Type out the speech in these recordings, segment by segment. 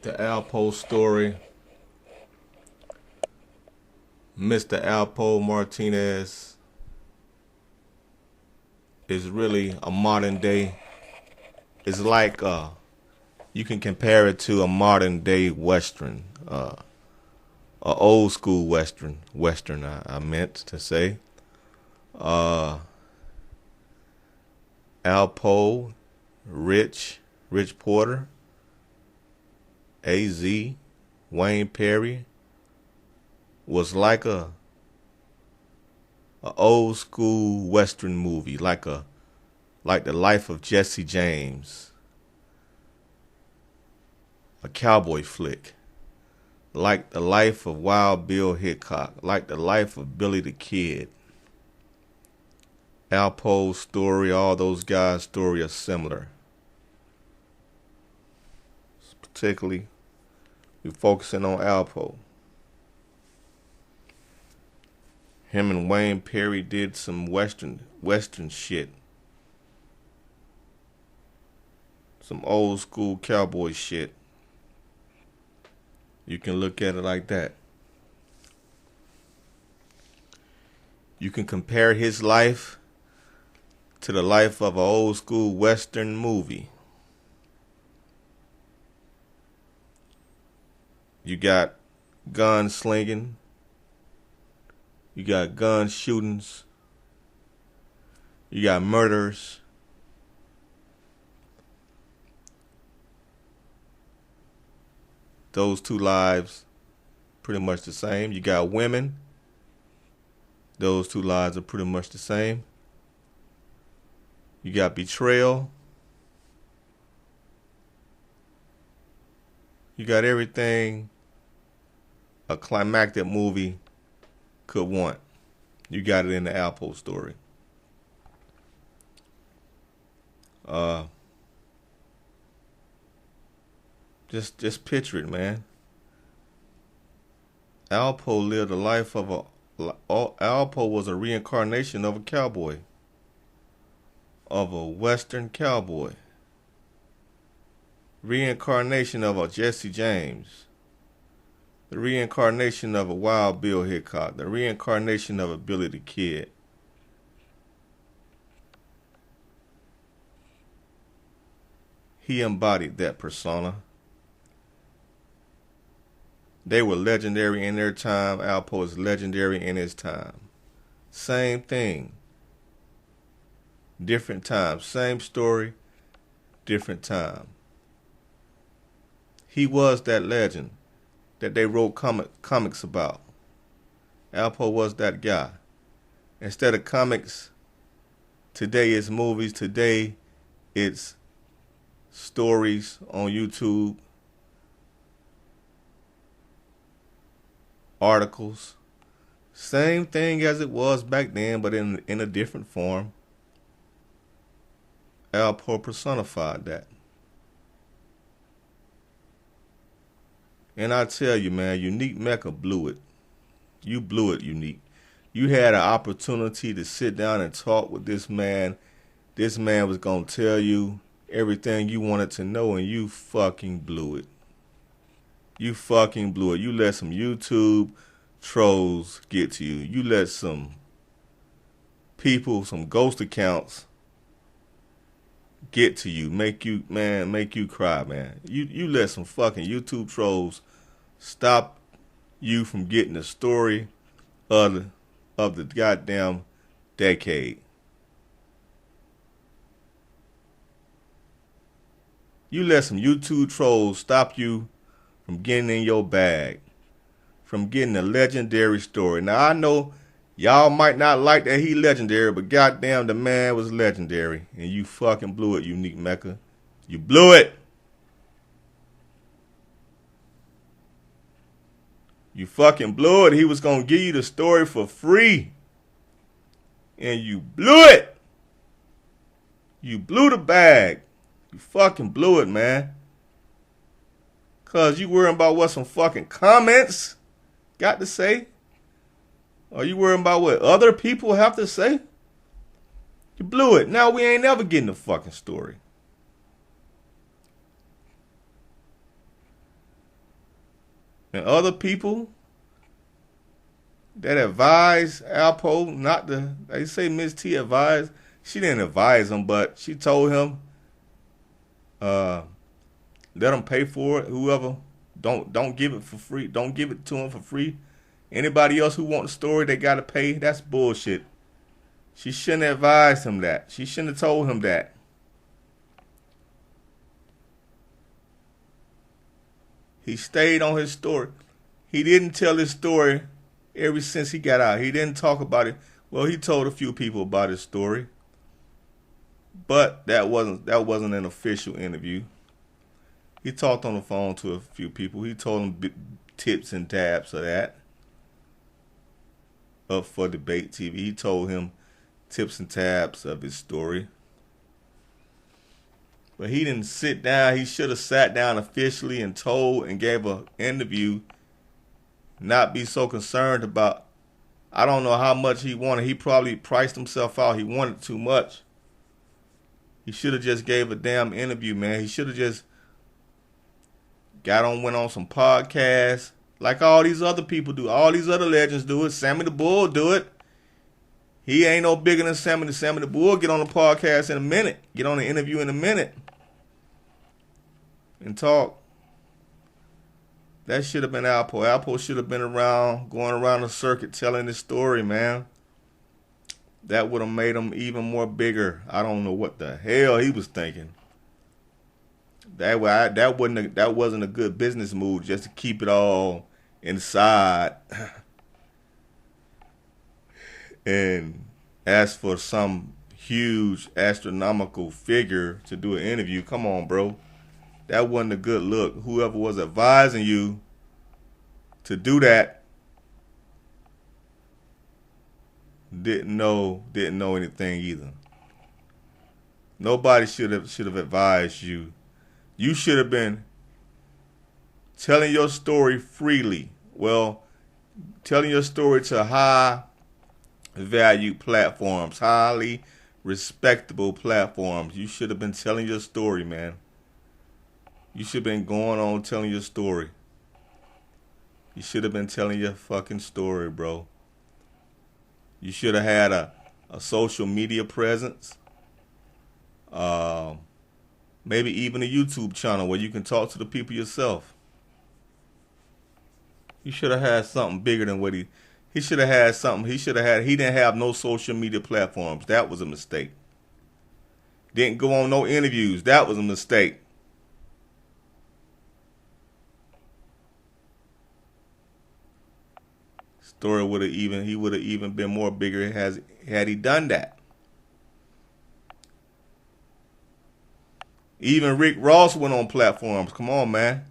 The Alpo story. Mr. Alpo Martinez is really a modern day. It's like you can compare it to a modern day western, a old school western. Western, I meant to say. Uh, Alpo, Rich Porter, Az, Wayne Perry was like a old school western movie, like the life of Jesse James, a cowboy flick, like the life of Wild Bill Hickok, like the life of Billy the Kid. Alpo's story, all those guys' story are similar. Particularly, we're focusing on Alpo. Him and Wayne Perry did some western shit. Some old school cowboy shit. You can look at it like that. You can compare his life to the life of an old school western movie. You got gun slinging. You got gun shootings. You got murders. Those two lives pretty much the same. You got women. Those two lives are pretty much the same. You got betrayal. You got everything a climactic movie could want. You got it in the Alpo story. Just picture it, man. Alpo lived a life of Alpo was a reincarnation of a cowboy, of a western cowboy. Reincarnation of a Jesse James. The reincarnation of a Wild Bill Hickok. The reincarnation of a Billy the Kid. He embodied that persona. They were legendary in their time. Alpo is legendary in his time. Same thing. Different time. Same story. Different time. He was that legend that they wrote comics about. Alpo was that guy. Instead of comics, today it's movies. Today it's stories on YouTube, articles. Same thing as it was back then, but in a different form. Alpo personified that. And I tell you, man, Unique Mecca blew it. You blew it, Unique. You had an opportunity to sit down and talk with this man. This man was going to tell you everything you wanted to know, and you fucking blew it. You fucking blew it. You let some YouTube trolls get to you. You let some people, some ghost accounts get to you, make you cry, man. You let some fucking YouTube trolls stop you from getting the story of the goddamn decade. You let some YouTube trolls stop you from getting in your bag, from getting a legendary story. Now I know y'all might not like that he legendary, but goddamn the man was legendary. And you fucking blew it, Unique Mecca. You blew it. You fucking blew it. He was going to give you the story for free. And you blew it. You blew the bag. You fucking blew it, man. Because you worrying about what some fucking comments got to say? Are you worrying about what other people have to say? You blew it. Now we ain't never getting the fucking story. and other people that advised Alpo not to. They say Miss T advised. She didn't advise him, but she told him, let him pay for it. Whoever, don't give it for free. Don't give it to him for free. Anybody else who want the story, they gotta pay. That's bullshit. She shouldn't have advised him that. She shouldn't have told him that. He stayed on his story. He didn't tell his story ever since he got out. He didn't talk about it. Well, he told a few people about his story, but that wasn't an official interview. He talked on the phone to a few people. He told them tips and tabs of that. Up for Debate TV. He told him tips and tabs of his story. But he didn't sit down. He should have sat down officially and told and gave an interview. Not be so concerned about, I don't know how much he wanted. He probably priced himself out. He wanted too much. He should have just gave a damn interview, man. He should have just went on some podcasts like all these other people do. All these other legends do it. Sammy the Bull do it. He ain't no bigger than Sammy. Sammy the Bull get on the podcast in a minute. Get on the interview in a minute. And talk. That should have been Alpo. Alpo should have been going around the circuit telling his story, man. That would have made him even more bigger. I don't know what the hell he was thinking. That wasn't a good business move, just to keep it all inside and ask for some huge astronomical figure to do an interview. Come on, bro. That wasn't a good look. Whoever was advising you to do that didn't know anything either. Nobody should have advised you. You should have been telling your story freely. Well, telling your story to high value platforms, highly respectable platforms. You should have been telling your story, man. You should have been going on telling your story. You should have been telling your fucking story, bro. You should have had a social media presence. Maybe even a YouTube channel where you can talk to the people yourself. You should have had something bigger than what he should have had something. He didn't have no social media platforms. That was a mistake. Didn't go on no interviews. That was a mistake. Story would have even been more bigger had he done that. Even Rick Ross went on platforms. Come on, man.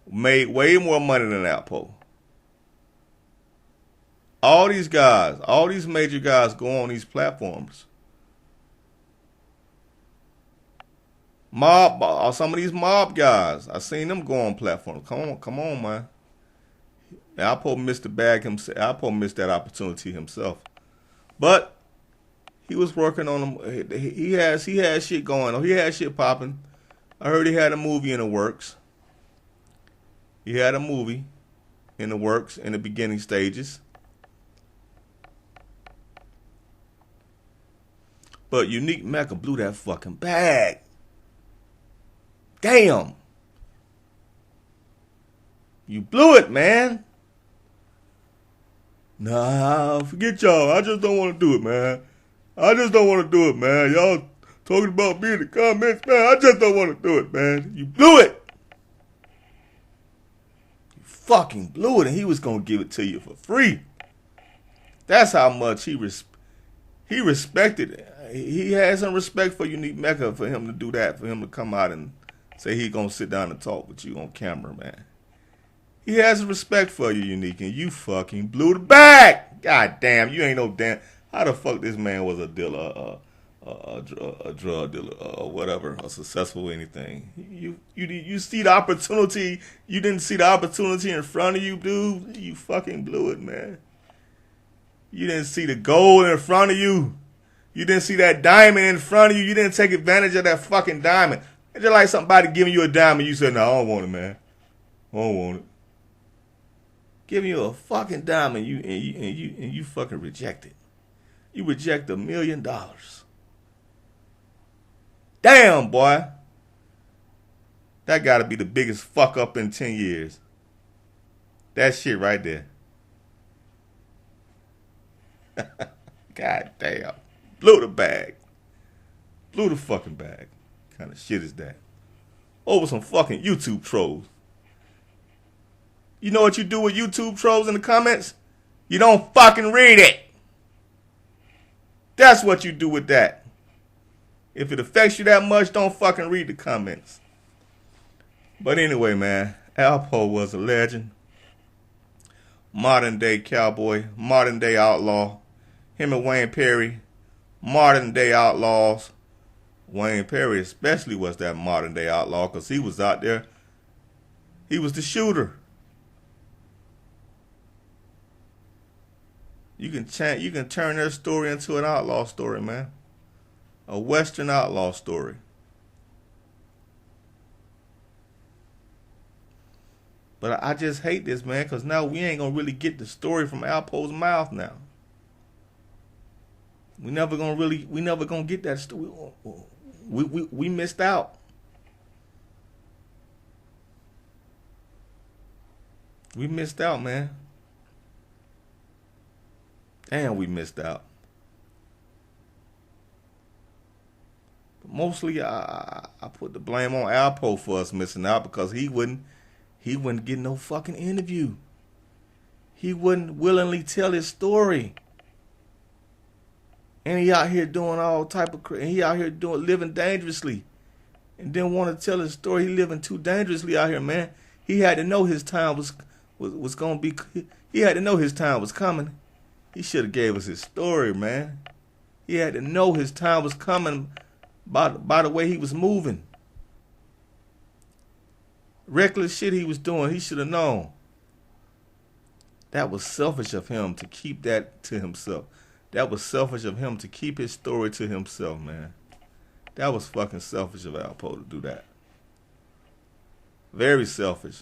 Made way more money than Alpo. All these guys, all these major guys go on these platforms. Some of these mob guys, I seen them go on platforms. Come on, man. Alpo missed the bag himself. Alpo missed that opportunity himself. But he was working on them. He had shit going on. He had shit popping. I heard he had a movie in the works. He had a movie in the works in the beginning stages. But Unique Mecca blew that fucking bag. Damn. You blew it, man. Nah, forget y'all. I just don't want to do it, man. I just don't want to do it, man. Y'all talking about me in the comments, man. I just don't want to do it, man. You blew it. You fucking blew it, and he was going to give it to you for free. That's how much he respected it. He had some respect for Unique Mecca for him to do that, for him to come out and say he's going to sit down and talk with you on camera, man. He has respect for you, Unique, and you fucking blew the bag. God damn, you ain't no damn. How the fuck this man was a dealer, a drug dealer, or whatever, or successful anything? You see the opportunity. You didn't see the opportunity in front of you, dude. You fucking blew it, man. You didn't see the gold in front of you. You didn't see that diamond in front of you. You didn't take advantage of that fucking diamond. It's just like somebody giving you a diamond. You said, no, I don't want it, man. I don't want it. Giving you a fucking dime and you fucking reject it. You reject $1 million. Damn, boy. That gotta be the biggest fuck up in 10 years. That shit right there. God damn. Blew the bag. Blew the fucking bag. What kind of shit is that? Over some fucking YouTube trolls. You know what you do with YouTube trolls in the comments? You don't fucking read it. That's what you do with that. If it affects you that much, don't fucking read the comments. But anyway, man, Alpo was a legend. Modern day cowboy, modern day outlaw. Him and Wayne Perry, modern day outlaws. Wayne Perry especially was that modern day outlaw because he was out there. He was the shooter. You can turn their story into an outlaw story, man. A Western outlaw story. But I just hate this, man, because now we ain't gonna really get the story from Alpo's mouth now. We never gonna get that story. We missed out. We missed out, man. Damn, we missed out. But mostly, I put the blame on Alpo for us missing out because he wouldn't get no fucking interview. He wouldn't willingly tell his story. And he out here doing all type of he out here living dangerously. And didn't want to tell his story. He living too dangerously out here, man. He had to know his time was gonna be. He had to know his time was coming. He should have gave us his story, man. He had to know his time was coming by the way he was moving. Reckless shit he was doing, he should have known. That was selfish of him to keep that to himself. That was selfish of him to keep his story to himself, man. That was fucking selfish of Alpo to do that. Very selfish.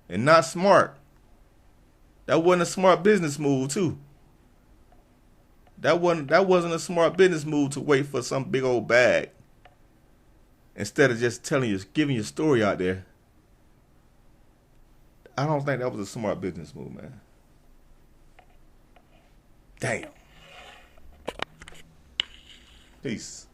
And not smart. That wasn't a smart business move, too. That wasn't a smart business move to wait for some big old bag. Instead of just giving your story out there. I don't think that was a smart business move, man. Damn. Peace.